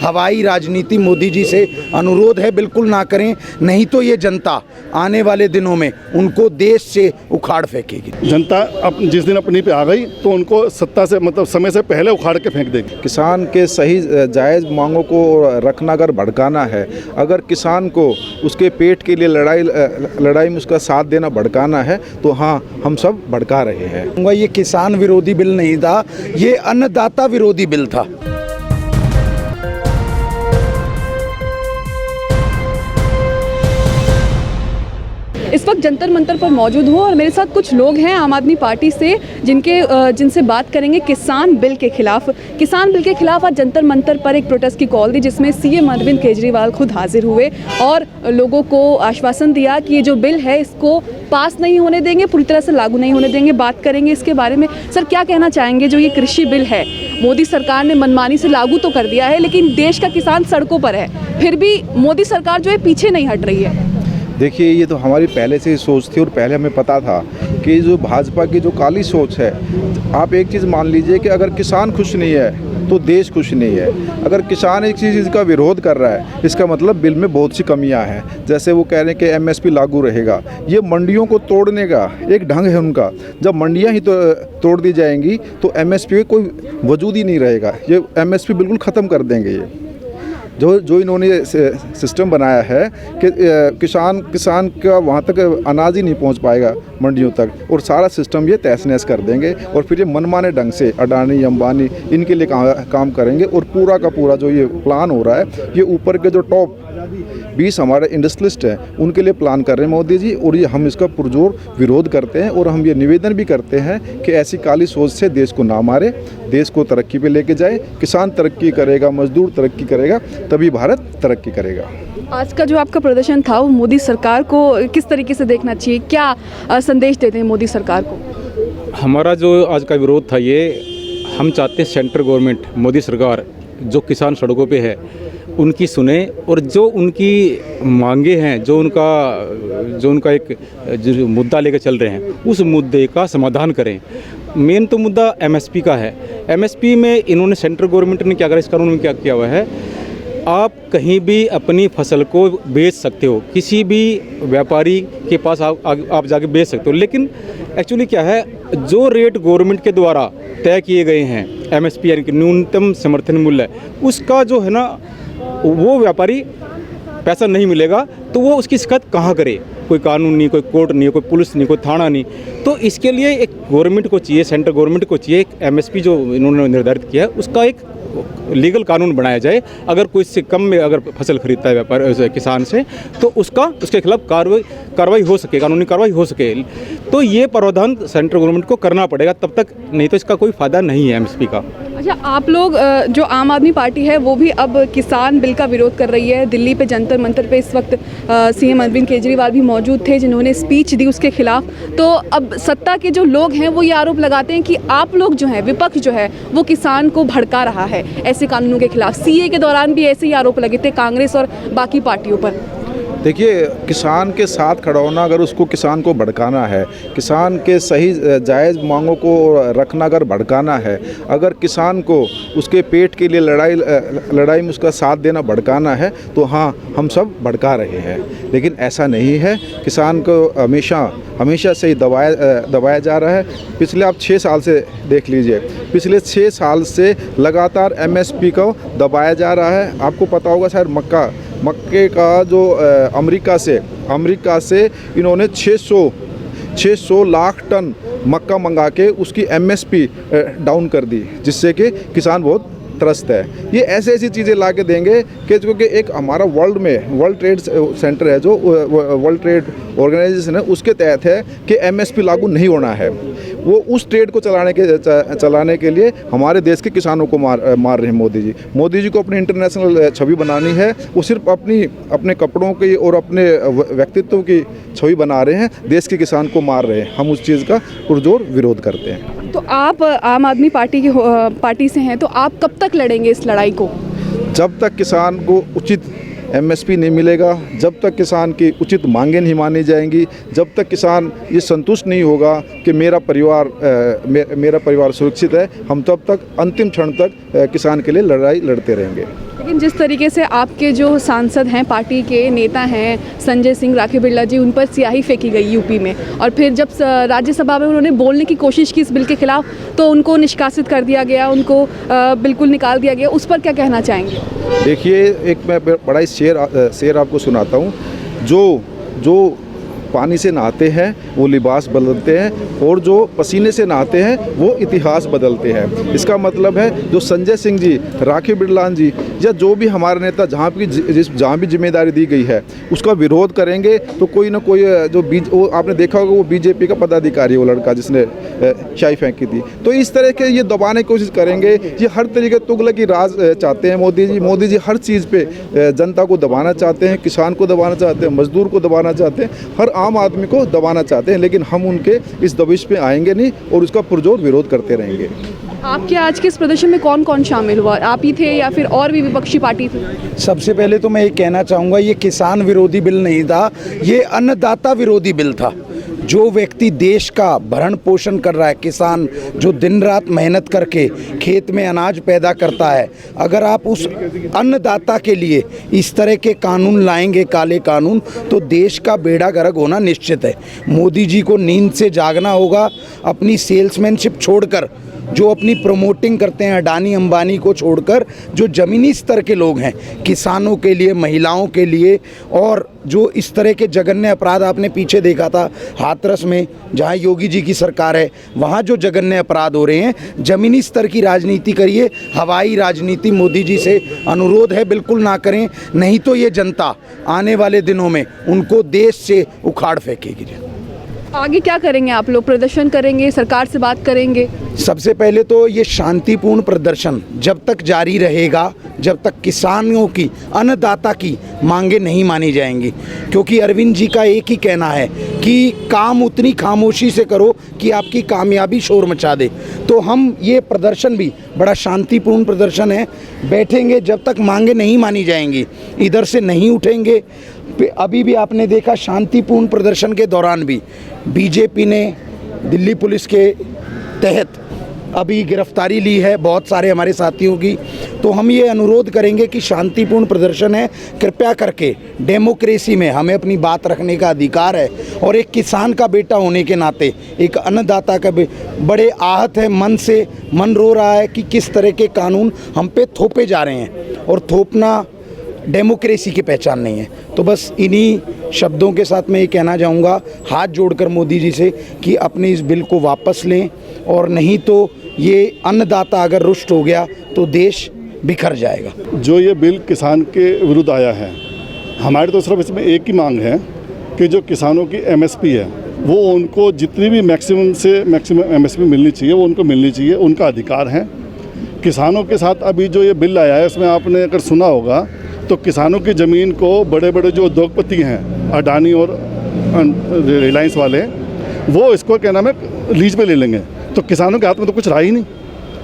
हवाई राजनीति मोदी जी से अनुरोध है बिल्कुल ना करें, नहीं तो ये जनता आने वाले दिनों में उनको देश से उखाड़ फेंकेगी। जनता जिस दिन अपनी पे आ गई तो उनको सत्ता से मतलब समय से पहले उखाड़ के फेंक देगी। किसान के सही जायज़ मांगों को रखना अगर भड़काना है, अगर किसान को उसके पेट के लिए लड़ाई में उसका साथ देना भड़काना है, तो हाँ, हम सब भड़का रहे हैं। ये किसान विरोधी बिल नहीं था, ये अन्नदाता विरोधी बिल था। इस वक्त जंतर मंतर पर मौजूद हूँ और मेरे साथ कुछ लोग हैं आम आदमी पार्टी से जिनसे बात करेंगे किसान बिल के खिलाफ। किसान बिल के खिलाफ आज जंतर मंतर पर एक प्रोटेस्ट की कॉल दी, जिसमें सीएम अरविंद केजरीवाल खुद हाजिर हुए और लोगों को आश्वासन दिया कि ये जो बिल है इसको पास नहीं होने देंगे, पूरी तरह से लागू नहीं होने देंगे। बात करेंगे इसके बारे में। सर, क्या कहना चाहेंगे, जो ये कृषि बिल है मोदी सरकार ने मनमानी से लागू तो कर दिया है, लेकिन देश का किसान सड़कों पर है, फिर भी मोदी सरकार जो है पीछे नहीं हट रही है। देखिए, ये तो हमारी पहले से ही सोच थी और पहले हमें पता था कि जो भाजपा की जो काली सोच है, आप एक चीज़ मान लीजिए कि अगर किसान खुश नहीं है तो देश खुश नहीं है। अगर किसान एक चीज़ का विरोध कर रहा है, इसका मतलब बिल में बहुत सी कमियां हैं। जैसे वो कह रहे हैं कि एमएसपी लागू रहेगा, ये मंडियों को तोड़ने का एक ढंग है उनका। जब मंडियां ही तोड़ दी जाएंगी तो एमएसपी का कोई वजूद ही नहीं रहेगा। ये एमएसपी बिल्कुल ख़त्म कर देंगे। ये जो इन्होंने सिस्टम बनाया है कि किसान का वहाँ तक अनाज ही नहीं पहुँच पाएगा मंडियों तक, और सारा सिस्टम ये तहस नहस कर देंगे और फिर ये मनमाने ढंग से अडानी अंबानी इनके लिए काम करेंगे। और पूरा का पूरा जो ये प्लान हो रहा है, ये ऊपर के जो टॉप 20 हमारे इंडस्ट्रियलिस्ट हैं उनके लिए प्लान कर रहे हैं मोदी जी, और ये हम इसका पुरजोर विरोध करते हैं। और हम ये निवेदन भी करते हैं कि ऐसी काली सोच से देश को ना मारे, देश को तरक्की पे लेके जाए। किसान तरक्की करेगा, मजदूर तरक्की करेगा, तभी भारत तरक्की करेगा। आज का जो आपका प्रदर्शन था वो मोदी सरकार को किस तरीके से देखना चाहिए, क्या संदेश देते हैं मोदी सरकार को? हमारा जो आज का विरोध था, ये हम चाहते हैं सेंट्रल गवर्नमेंट मोदी सरकार जो किसान सड़कों पे है उनकी सुने, और जो उनकी मांगे हैं, जो उनका एक जो मुद्दा लेकर चल रहे हैं, उस मुद्दे का समाधान करें। मेन तो मुद्दा एमएसपी का है। एमएसपी में इन्होंने सेंट्रल गवर्नमेंट ने क्या करा, इस कानून में क्या किया हुआ है, आप कहीं भी अपनी फसल को बेच सकते हो, किसी भी व्यापारी के पास आप जाके बेच सकते हो। लेकिन एक्चुअली क्या है, जो रेट गवर्नमेंट के द्वारा तय किए गए हैं एमएसपी यानी कि न्यूनतम समर्थन मूल्य, उसका जो है ना वो व्यापारी पैसा नहीं मिलेगा तो वो उसकी शिकायत कहाँ करे? कोई कानून नहीं, कोई कोर्ट नहीं, कोई पुलिस नहीं, कोई थाना नहीं। तो इसके लिए एक गवर्नमेंट को चाहिए, सेंट्रल गवर्नमेंट को चाहिए, एक एमएसपी जो इन्होंने निर्धारित किया है उसका एक लीगल कानून बनाया जाए। अगर कोई इससे कम में अगर फसल खरीदता है व्यापार किसान से, तो उसके खिलाफ कार्रवाई हो सके, कानूनी कार्रवाई हो सके। तो ये प्रावधान सेंट्रल गवर्नमेंट को करना पड़ेगा, तब तक नहीं तो इसका कोई फ़ायदा नहीं है एमएसपी का। अच्छा, आप लोग जो आम आदमी पार्टी है वो भी अब किसान बिल का विरोध कर रही है। दिल्ली पे जंतर मंतर पे इस वक्त सीएम अरविंद केजरीवाल भी मौजूद थे, जिन्होंने स्पीच दी उसके खिलाफ। तो अब सत्ता के जो लोग हैं वो ये आरोप लगाते हैं कि आप लोग जो है, विपक्ष जो है, वो किसान को भड़का रहा है ऐसे कानूनों के खिलाफ। सीए के दौरान भी ऐसे ही आरोप लगे थे कांग्रेस और बाकी पार्टियों पर। देखिए, किसान के साथ खड़ा होना, अगर उसको किसान को भड़काना है, किसान के सही जायज़ मांगों को रखना अगर भड़काना है, अगर किसान को उसके पेट के लिए लड़ाई में उसका साथ देना भड़काना है, तो हाँ, हम सब भड़का रहे हैं। लेकिन ऐसा नहीं है। किसान को हमेशा से ही दबाया जा रहा है। पिछले आप 6 साल से देख लीजिए, पिछले 6 साल से लगातार एमएसपी को दबाया जा रहा है। आपको पता होगा शायद मक्के का जो अमेरिका से इन्होंने 600 लाख टन मक्का मंगा के उसकी एमएसपी डाउन कर दी, जिससे कि किसान बहुत त्रस्त है। ये ऐसी चीज़ें ला के देंगे कि क्योंकि एक हमारा वर्ल्ड ट्रेड सेंटर है, जो वर्ल्ड ट्रेड ऑर्गेनाइजेशन है, उसके तहत है कि एमएसपी लागू नहीं होना है। वो उस ट्रेड को चलाने के लिए हमारे देश के किसानों को मार रहे हैं मोदी जी को अपनी इंटरनेशनल छवि बनानी है। वो सिर्फ अपने कपड़ों की और अपने व्यक्तित्व की छवि बना रहे हैं, देश के किसान को मार रहे हैं। हम उस चीज़ का पुरजोर विरोध करते हैं। तो आप आम आदमी पार्टी से हैं, तो आप कब तक लड़ेंगे इस लड़ाई को? जब तक किसान को उचित एमएसपी नहीं मिलेगा, जब तक किसान की उचित मांगें नहीं मानी जाएंगी, जब तक किसान ये संतुष्ट नहीं होगा कि मेरा परिवार सुरक्षित है, हम तब तक अंतिम क्षण तक किसान के लिए लड़ाई लड़ते रहेंगे। लेकिन जिस तरीके से आपके जो सांसद हैं, पार्टी के नेता हैं, संजय सिंह, राखी बिरला जी, उन पर स्याही फेंकी गई यूपी में, और फिर जब राज्यसभा में उन्होंने बोलने की कोशिश की इस बिल के खिलाफ तो उनको निष्कासित कर दिया गया, उनको बिल्कुल निकाल दिया गया, उस पर क्या कहना चाहेंगे? देखिए, एक मैं बड़ा ही शेर आपको सुनाता हूँ। जो पानी से नहाते हैं वो लिबास बदलते हैं, और जो पसीने से नहाते हैं वो इतिहास बदलते हैं। इसका मतलब है जो संजय सिंह जी, राखी बिरलान जी, या जो भी हमारे नेता जहाँ भी जिम्मेदारी दी गई है उसका विरोध करेंगे तो कोई ना कोई वो आपने देखा होगा, वो बीजेपी का पदाधिकारी, वो लड़का जिसने शाही फेंकी थी, तो इस तरह के ये दबाने की कोशिश करेंगे। ये हर तरीके तुगलकी राज चाहते हैं मोदी जी हर चीज़ पे जनता को दबाना चाहते हैं, किसान को दबाना चाहते हैं, मजदूर को दबाना चाहते हैं, हर आम आदमी को दबाना चाहते हैं। लेकिन हम उनके इस दबिश पे आएंगे नहीं और उसका पुरजोर विरोध करते रहेंगे। आपके आज के इस प्रदर्शन में कौन कौन शामिल हुआ? आप ही थे या फिर और भी विपक्षी पार्टी थी? सबसे पहले तो मैं ये कहना चाहूँगा, ये किसान विरोधी बिल नहीं था, ये अन्नदाता विरोधी बिल था। जो व्यक्ति देश का भरण पोषण कर रहा है, किसान जो दिन रात मेहनत करके खेत में अनाज पैदा करता है, अगर आप उस अन्नदाता के लिए इस तरह के कानून लाएंगे, काले कानून, तो देश का बेड़ा गर्क होना निश्चित है। मोदी जी को नींद से जागना होगा, अपनी सेल्समैनशिप छोड़कर, जो अपनी प्रमोटिंग करते हैं अडानी अंबानी को छोड़कर, जो ज़मीनी स्तर के लोग हैं, किसानों के लिए, महिलाओं के लिए, और जो इस तरह के जघन्य अपराध आपने पीछे देखा था हाथरस में, जहां योगी जी की सरकार है, वहां जो जघन्य अपराध हो रहे हैं, ज़मीनी स्तर की राजनीति करिए। हवाई राजनीति मोदी जी से अनुरोध है बिल्कुल ना करें, नहीं तो ये जनता आने वाले दिनों में उनको देश से उखाड़ फेंकेगी। आगे क्या करेंगे आप लोग? प्रदर्शन करेंगे, सरकार से बात करेंगे? सबसे पहले तो ये शांतिपूर्ण प्रदर्शन जब तक जारी रहेगा, जब तक किसानों की, अन्नदाता की मांगे नहीं मानी जाएंगी। क्योंकि अरविंद जी का एक ही कहना है कि काम उतनी खामोशी से करो कि आपकी कामयाबी शोर मचा दे। तो हम ये प्रदर्शन भी बड़ा शांतिपूर्ण प्रदर्शन है, बैठेंगे जब तक मांगे नहीं मानी जाएंगी, इधर से नहीं उठेंगे। अभी भी आपने देखा शांतिपूर्ण प्रदर्शन के दौरान भी बीजेपी ने दिल्ली पुलिस के तहत अभी गिरफ्तारी ली है बहुत सारे हमारे साथियों की। तो हम ये अनुरोध करेंगे कि शांतिपूर्ण प्रदर्शन है, कृपया करके, डेमोक्रेसी में हमें अपनी बात रखने का अधिकार है, और एक किसान का बेटा होने के नाते, एक अन्नदाता का बड़े आहत है, मन रो रहा है कि किस तरह के कानून हम पे थोपे जा रहे हैं, और थोपना डेमोक्रेसी की पहचान नहीं है। तो बस इन्हीं शब्दों के साथ मैं ये कहना चाहूँगा, हाथ जोड़कर मोदी जी से, कि अपने इस बिल को वापस लें, और नहीं तो ये अन्नदाता अगर रुष्ट हो गया तो देश बिखर जाएगा। जो ये बिल किसान के विरुद्ध आया है, हमारी तो सिर्फ इसमें एक ही मांग है कि जो किसानों की MSP है वो उनको जितनी भी मैक्सिमम से मैक्सिमम MSP मिलनी चाहिए वो उनको मिलनी चाहिए, उनका अधिकार है। किसानों के साथ अभी जो ये बिल आया है, इसमें आपने अगर सुना होगा तो किसानों की ज़मीन को बड़े बड़े जो उद्योगपति हैं, अडानी और रिलायंस वाले, वो इसको क्या नाम है लीज पे ले लेंगे। तो किसानों के हाथ में तो कुछ रहा ही नहीं।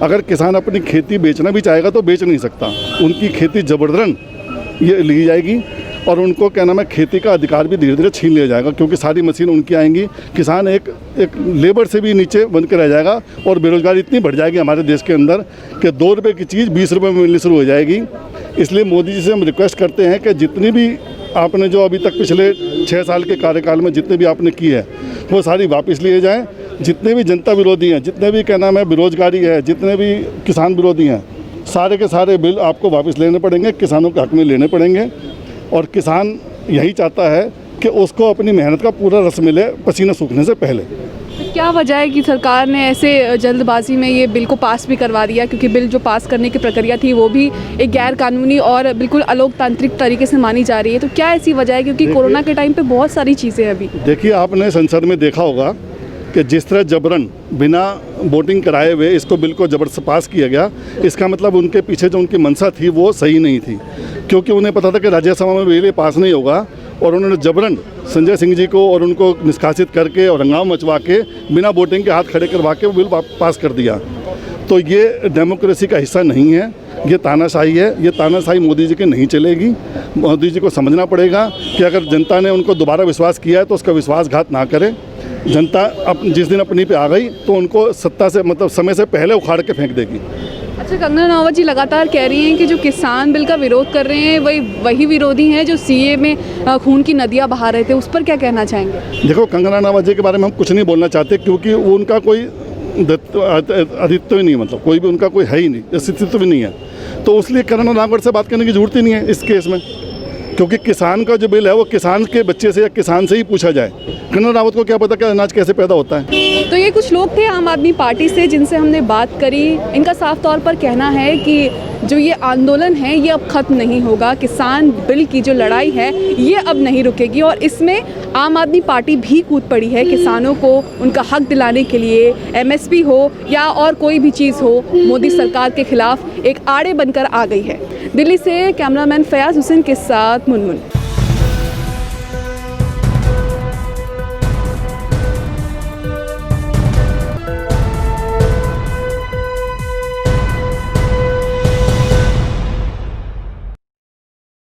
अगर किसान अपनी खेती बेचना भी चाहेगा तो बेच नहीं सकता, उनकी खेती जबरदस्ती ये ली जाएगी, और उनको क्या नाम है खेती का अधिकार भी धीरे धीरे छीन लिया जाएगा, क्योंकि सारी मशीन उनकी आएंगी। किसान एक लेबर से भी नीचे बन के रह जाएगा, और बेरोजगारी इतनी बढ़ जाएगी हमारे देश के अंदर कि 2 रुपये की चीज़ 20 रुपये में मिलनी शुरू हो जाएगी। इसलिए मोदी जी से हम रिक्वेस्ट करते हैं कि जितनी भी आपने जो अभी तक पिछले 6 साल के कार्यकाल में जितने भी आपने की है वो सारी वापस लिए जाएँ। जितने भी जनता विरोधी हैं, जितने भी क्या नाम है बेरोजगारी है, जितने भी किसान विरोधी हैं, सारे के सारे बिल आपको वापस लेने पड़ेंगे, किसानों के हक में लेने पड़ेंगे। और किसान यही चाहता है कि उसको अपनी मेहनत का पूरा रस मिले पसीना सूखने से पहले। क्या वजह है कि सरकार ने ऐसे जल्दबाजी में ये बिल को पास भी करवा दिया? क्योंकि बिल जो पास करने की प्रक्रिया थी वो भी एक गैर कानूनी और बिल्कुल अलोकतांत्रिक तरीके से मानी जा रही है। तो क्या ऐसी वजह है? क्योंकि कोरोना के टाइम पे बहुत सारी चीज़ें अभी देखिए, आपने संसद में देखा होगा कि जिस तरह जबरन बिना वोटिंग कराए हुए इसको बिल को जबरदस्त पास किया गया, इसका मतलब उनके पीछे जो उनकी मंशा थी वो सही नहीं थी, क्योंकि उन्हें पता था कि राज्यसभा में बिल पास नहीं होगा, और उन्होंने जबरन संजय सिंह जी को और उनको निष्कासित करके और हंगामा मचवा के बिना वोटिंग के हाथ खड़े करवा के वो बिल पास कर दिया। तो ये डेमोक्रेसी का हिस्सा नहीं है, ये तानाशाही है। ये तानाशाही मोदी जी की नहीं चलेगी। मोदी जी को समझना पड़ेगा कि अगर जनता ने उनको दोबारा विश्वास किया है तो उसका विश्वासघात ना करें। जनता जिस दिन अपनी पे आ गई तो उनको सत्ता से मतलब समय से पहले उखाड़ के फेंक देगी। अच्छा, कंगना रनावत जी लगातार कह रही हैं कि जो किसान बिल का विरोध कर रहे हैं वही विरोधी हैं जो सीए में खून की नदियां बहा रहे थे, उस पर क्या कहना चाहेंगे? देखो, कंगना रनावत जी के बारे में हम कुछ नहीं बोलना चाहते, क्योंकि वो उनका कोई अधित्व ही नहीं है, मतलब कोई भी उनका कोई है ही नहीं, अस्तित्व भी नहीं है। तो इसलिए कंगना रनावत से बात करने की जरूरत ही नहीं है इस केस में, क्योंकि किसान का जो बिल है वो किसान के बच्चे से या किसान से ही पूछा जाए। कंगना रनावत को क्या पता कि अनाज कैसे पैदा होता है। तो ये कुछ लोग थे आम आदमी पार्टी से जिनसे हमने बात करी। इनका साफ तौर पर कहना है कि जो ये आंदोलन है ये अब ख़त्म नहीं होगा, किसान बिल की जो लड़ाई है ये अब नहीं रुकेगी और इसमें आम आदमी पार्टी भी कूद पड़ी है। किसानों को उनका हक दिलाने के लिए एमएसपी हो या और कोई भी चीज़ हो, मोदी सरकार के खिलाफ एक आड़े बनकर आ गई है। दिल्ली से कैमरामैन फयाज हुसैन के साथ मुनमुन।